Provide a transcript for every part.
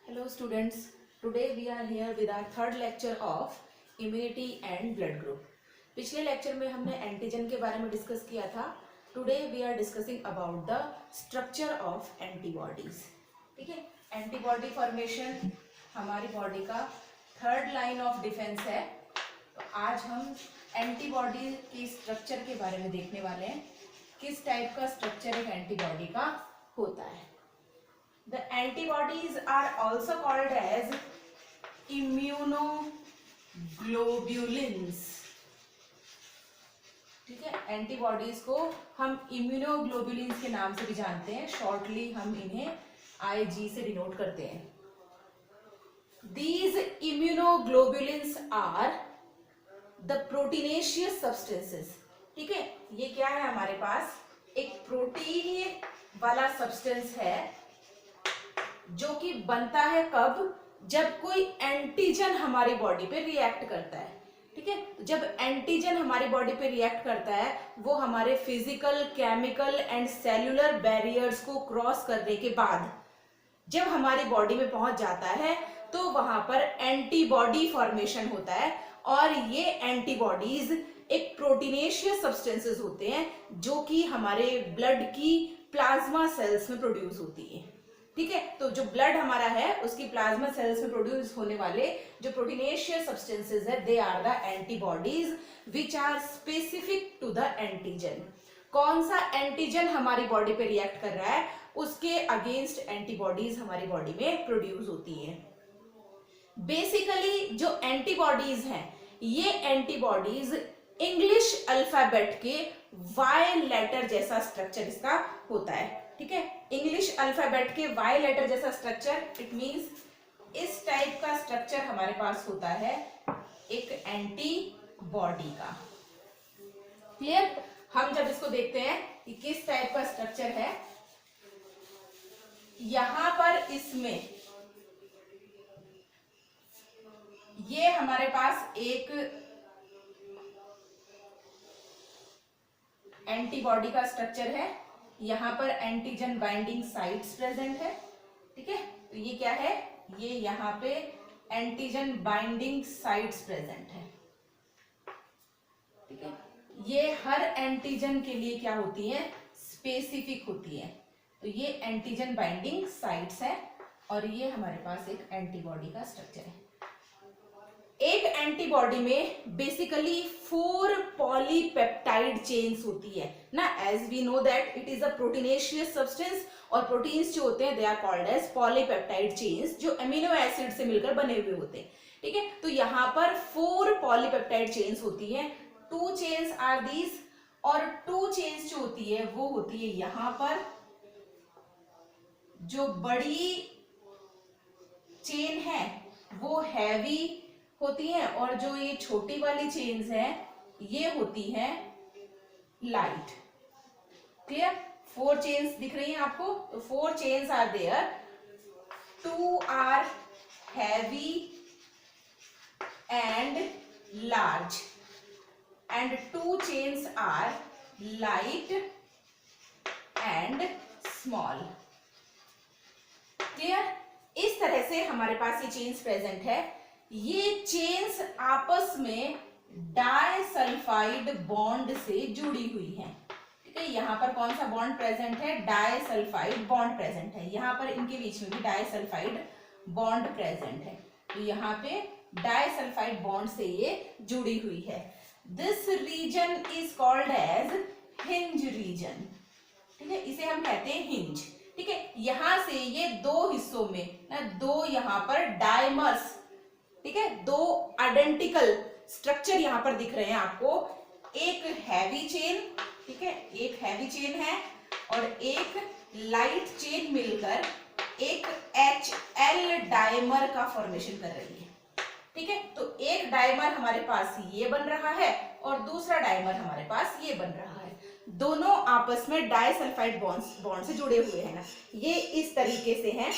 Hello students, today we are here with our third lecture of immunity and blood group. पिछले lecture में हमने antigen के बारे में डिस्कस किया था. Today we are discussing about the structure of antibodies. ठीक है, एंटीबॉडी फॉर्मेशन हमारी बॉडी का थर्ड लाइन ऑफ डिफेंस है. तो आज हम एंटीबॉडी की स्ट्रक्चर के बारे में देखने वाले हैं, किस टाइप का स्ट्रक्चर एक एंटीबॉडी का होता है. The antibodies are also called as immunoglobulins. ठीक है, एंटीबॉडीज को हम इम्यूनोग्लोबुलिन्स के नाम से भी जानते हैं. शॉर्टली हम इन्हें IG से डिनोट करते हैं. These immunoglobulins are the proteinaceous substances. ठीक है, ये क्या है, हमारे पास एक प्रोटीन वाला सब्सटेंस है जो कि बनता है कब, जब कोई एंटीजन हमारी बॉडी पे रिएक्ट करता है. ठीक है, जब एंटीजन हमारी बॉडी पे रिएक्ट करता है वो हमारे physical, chemical and cellular barriers को क्रॉस करने के बाद जब हमारी बॉडी में पहुंच जाता है तो वहां पर एंटीबॉडी फॉर्मेशन होता है. और ये एंटीबॉडीज एक प्रोटीनेशियस सब्सटेंसेस होते हैं जो कि हमारे ब्लड की प्लाज्मा सेल्स में प्रोड्यूस होती है. ठीक है, तो जो ब्लड हमारा है उसकी प्लाज्मा सेल्स में प्रोड्यूस होने वाले जो प्रोटीनेशियस सब्सटेंसेस है, they are the antibodies which are specific to the antigen. कौन सा एंटीजन हमारी बॉडी पे रिएक्ट कर रहा है उसके अगेंस्ट एंटीबॉडीज हमारी बॉडी में प्रोड्यूस होती है. बेसिकली जो एंटीबॉडीज हैं, ये एंटीबॉडीज इंग्लिश अल्फाबेट के वाई लेटर जैसा स्ट्रक्चर इसका होता है. ठीक है, इंग्लिश अल्फाबेट के वाई लेटर जैसा स्ट्रक्चर, इट मींस इस टाइप का स्ट्रक्चर हमारे पास होता है एक एंटीबॉडी का. क्लियर? हम जब इसको देखते हैं कि किस टाइप का स्ट्रक्चर है, यहां पर इसमें ये हमारे पास एक एंटीबॉडी का स्ट्रक्चर है. यहां पर एंटीजन बाइंडिंग साइट्स प्रेजेंट है. ठीक है, तो ये क्या है, ये यहां पे एंटीजन बाइंडिंग साइट्स प्रेजेंट है. ठीक है, ये हर एंटीजन के लिए क्या होती है, स्पेसिफिक होती है. तो ये एंटीजन बाइंडिंग साइट्स है और ये हमारे पास एक एंटीबॉडी का स्ट्रक्चर है. एक एंटीबॉडी में बेसिकली 4 पॉलीपेप्टाइड चेन्स होती है ना. As we know that it is a proteinaceous substance और प्रोटीन्स जो होते हैं they are called as polypeptide chains, जो अमीनो एसिड से मिलकर बने हुए होते हैं. ठीक है, तो यहां पर 4 पॉलीपेप्टाइड चेन्स होती हैं. 2 चेन्स आर दीज और 2 चेन्स जो होती है वो होती है यहां पर, जो बड़ी चेन है वो हैवी होती है और जो ये छोटी वाली चेन्स हैं ये होती हैं लाइट. क्लियर? 4 चेन्स दिख रही हैं आपको. तो 4 chains are there. 2 are heavy and large and 2 chains are light and small. Clear? इस तरह से हमारे पास ये चेन्स प्रेजेंट है. ये चेन्स आपस में डाइसल्फाइड बॉन्ड से जुड़ी हुई हैं. ठीक है, यहां पर कौन सा बॉन्ड प्रेजेंट है, डाइसल्फाइड बॉन्ड प्रेजेंट है. यहां पर इनके बीच में भी डाइसल्फाइड बॉन्ड प्रेजेंट है. तो यहां पे डाइसल्फाइड बॉन्ड से ये जुड़ी हुई है. This region is called as hinge region. ठीक है, इसे हम कहते हैं हिंज. ठीक है, यहां से ये 2 हिस्सों में ना, 2 यहां पर डाइमर्स, ठीक है, 2 आइडेंटिकल स्ट्रक्चर यहां पर दिख रहे हैं आपको. एक हैवी चेन, ठीक है, एक हैवी चेन है और एक लाइट चेन मिलकर एक HL डाइमर का फॉर्मेशन कर रही है. ठीक है, तो एक डाइमर हमारे पास ये बन रहा है और दूसरा डाइमर हमारे पास ये बन रहा है. दोनों आपस में डाइसल्फाइड बॉन्ड से जुड़े हुए हैं ना. ये इस तरीके से हैं,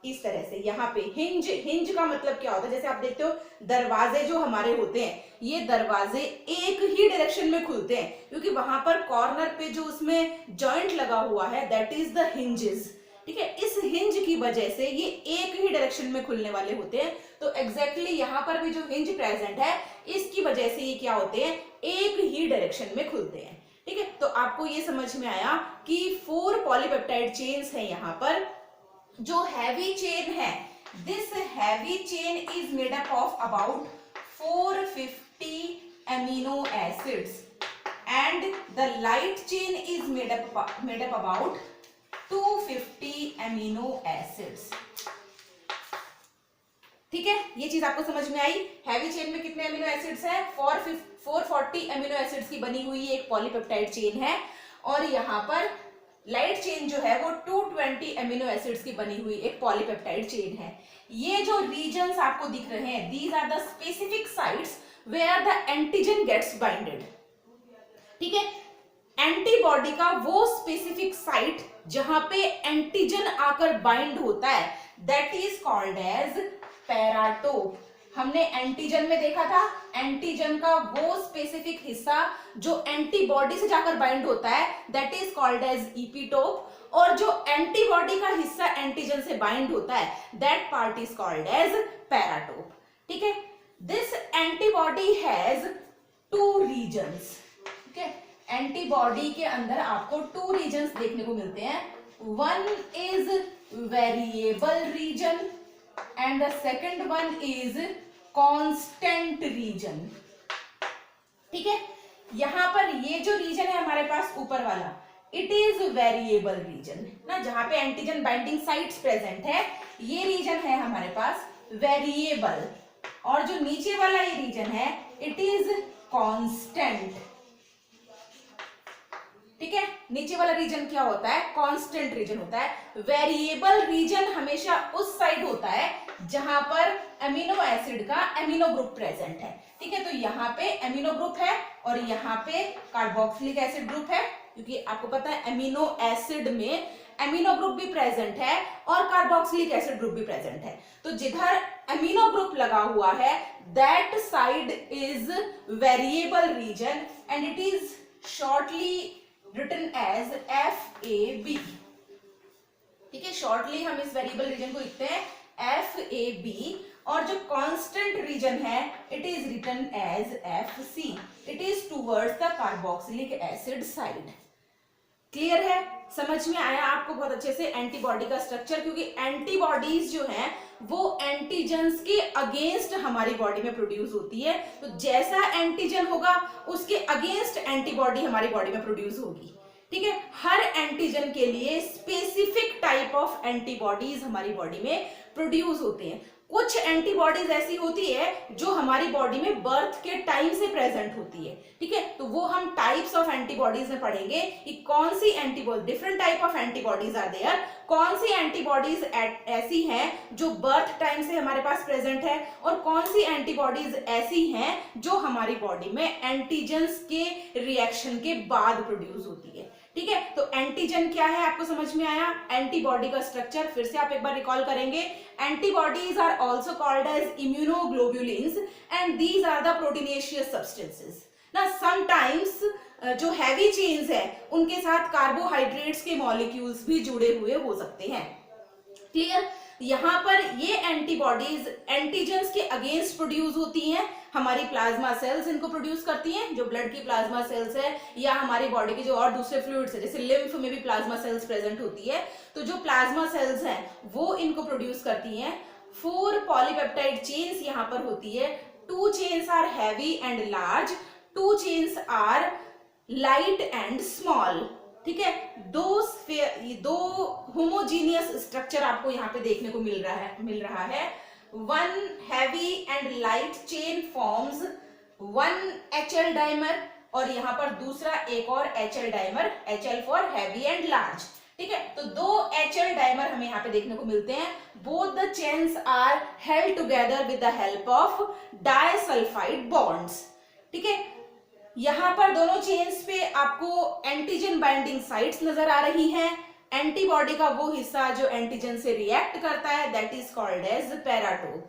इस तरह से. यहाँ पे हिंज का मतलब क्या होता है, जैसे आप देखते हो दरवाजे जो हमारे होते हैं, ये दरवाजे एक ही डायरेक्शन में खुलते हैं क्योंकि वहां पर कॉर्नर पे जो उसमें जॉइंट लगा हुआ है दैट इज द हिंजेस. ठीक है, इस हिंज की वजह से ये एक ही डायरेक्शन में खुलने वाले होते हैं। तो एग्जैक्टली यहाँ पर भी जो हिंज प्रेजेंट है इसकी वजह से ये क्या होते हैं, एक ही डायरेक्शन में खुलते हैं। ठीक है, तो आपको ये समझ में आया कि 4 पॉलीपेप्टाइड चेन्स है यहाँ पर। जो हैवी चेन है, this heavy chain is made up of about 450 amino acids and the light chain is made up about 250 amino acids। ठीक है, ये चीज आपको समझ में आई। हैवी चेन में कितने अमीनो एसिड्स हैं, 440 अमीनो एसिड्स की बनी हुई एक पॉलीपेप्टाइड चेन है, और यहाँ पर लाइट चेन जो है वो 220 अमीनो एसिड्स की बनी हुई एक पॉलीपेप्टाइड चेन है। ये जो रीजन्स आपको दिख रहे हैं, these are the specific sites where the antigen gets binded. ठीक है, एंटीबॉडी का वो स्पेसिफिक साइट जहां पे एंटीजन आकर बाइंड होता है, that is called as paratope. हमने एंटीजन में देखा था, एंटीजन का वो स्पेसिफिक हिस्सा जो एंटीबॉडी से जाकर बाइंड होता है, दैट इज कॉल्ड एज इपीटोप, और जो एंटीबॉडी का हिस्सा एंटीजन से बाइंड होता है, that part is called as paratope. ठीक है, this antibody has 2 regions. Antibody के अंदर आपको 2 रीजन्स देखने को मिलते हैं। One is variable region and the second one is constant region. ठीक है, यहां पर ये जो रीजन है हमारे पास ऊपर वाला, इट इज वेरिएबल रीजन ना, जहां पे एंटीजन बाइंडिंग साइट्स प्रेजेंट है, ये रीजन है हमारे पास वेरिएबल, और जो नीचे वाला ये रीजन है इट इज कांस्टेंट। ठीक है, नीचे वाला रीजन क्या होता है, कांस्टेंट रीजन होता है। वेरिएबल रीजन हमेशा उस साइड होता है जहां पर अमीनो एसिड का अमीनो ग्रुप प्रेजेंट है। ठीक है, तो यहाँ पे अमीनो ग्रुप है और यहाँ पे कार्बोक्सिलिक एसिड ग्रुप है, क्योंकि आपको पता है अमीनो एसिड में अमीनो ग्रुप भी प्रेजेंट है और कार्बोक्सिलिक एसिड ग्रुप भी प्रेजेंट है। तो जिधर अमीनो ग्रुप लगा हुआ है, that side is variable region and it is shortly written as FAB। ठीक है, शॉर्टली हम इस वेरिएबल रीजन को लिखते हैं FAB, और जो कांस्टेंट रीजन है it is written as FC। It is towards the carboxylic acid side. Clear है, समझ में आया आपको बहुत अच्छे से एंटीबॉडी का स्ट्रक्चर, क्योंकि एंटीबॉडीज जो हैं वो एंटीजन्स के अगेंस्ट हमारी बॉडी में प्रोड्यूस होती है। तो जैसा एंटीजन होगा उसके अगेंस्ट एंटीबॉडी हमारी बॉडी में प्रोड्यूस होगी। ठीक है, हर एंटीजन के लिए स्पेसिफिक टाइप ऑफ एंटीबॉडीज हमारी बॉडी में प्रोड्यूस होते हैं। कुछ एंटीबॉडीज ऐसी होती है जो हमारी बॉडी में बर्थ के टाइम से प्रेजेंट होती है। ठीक है, तो वो हम टाइप्स ऑफ एंटीबॉडीज में पढ़ेंगे कि कौन सी antibody, different type of antibodies are there, कौन सी एंटीबॉडीज ऐसी हैं जो बर्थ टाइम से हमारे पास प्रेजेंट है, और कौन सी एंटीबॉडीज ऐसी हैं जो हमारी बॉडी में एंटीजन्स के रिएक्शन के बाद प्रोड्यूस होती है। ठीक है, तो एंटीजन क्या है आपको समझ में आया। एंटीबॉडी का स्ट्रक्चर फिर से आप एक बार रिकॉल करेंगे। Antibodies are also called as immunoglobulins and these are the proteinaceous substances ना। समटाइम्स जो हैवी चेन्स है उनके साथ कार्बोहाइड्रेट्स के मॉलिक्यूल्स भी जुड़े हुए हो सकते हैं। क्लियर, यहाँ पर ये एंटीबॉडीज एंटीजन्स के अगेंस्ट प्रोड्यूस होती हैं। हमारी प्लाज्मा सेल्स इनको प्रोड्यूस करती हैं, जो ब्लड की प्लाज्मा सेल्स है, या हमारी बॉडी के जो और दूसरे फ्लूइड्स है, जैसे लिम्फ में भी प्लाज्मा सेल्स प्रेजेंट होती है, तो जो प्लाज्मा सेल्स हैं वो इनको प्रोड्यूस करती हैं। 4 पॉलीपेप्टाइड चेन्स यहाँ पर होती है। 2 chains are heavy and large, 2 chains are light and small. ठीक है, दो होमोजीनियस स्ट्रक्चर आपको यहाँ पे देखने को मिल रहा है। One heavy and light chain forms 1 HL dimer, और यहाँ पर दूसरा एक और HL dimer, HL for heavy and large. ठीक है, तो 2 HL डाइमर हमें यहाँ पे देखने को मिलते हैं। Both the chains are held together with the help of disulphide bonds. ठीक है, यहां पर दोनों चेन्स पे आपको एंटीजन बाइंडिंग साइट्स नजर आ रही हैं। एंटीबॉडी का वो हिस्सा जो एंटीजन से रिएक्ट करता है, that is called as paratope.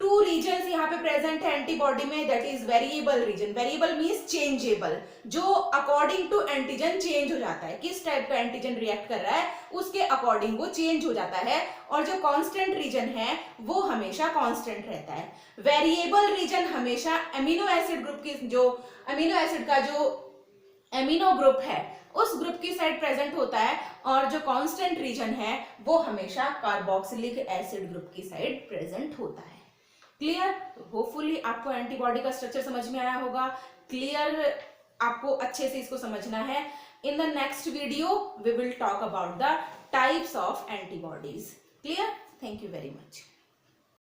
Two regions यहाँ पे प्रेजेंट है एंटीबॉडी में, that is variable region. Variable means changeable, जो अकॉर्डिंग टू एंटीजन चेंज हो जाता है, किस टाइप का एंटीजन रिएक्ट कर रहा है उसके अकॉर्डिंग वो चेंज हो जाता है। और जो कांस्टेंट रीजन है वो हमेशा कांस्टेंट रहता है। वेरिएबल रीजन हमेशा अमीनो एसिड ग्रुप की, जो अमीनो एसिड का जो एमिनो ग्रुप है उस ग्रुप की साइड प्रेजेंट होता है, और जो कांस्टेंट रीजन है वो हमेशा कार्बोक्सिलिक एसिड ग्रुप की साइड प्रेजेंट होता है। क्लियर? होपफुली आपको एंटीबॉडी का स्ट्रक्चर समझ में आया होगा। क्लियर? आपको अच्छे से इसको समझना है। In the next video we will talk about the types of antibodies. Clear? Thank you very much.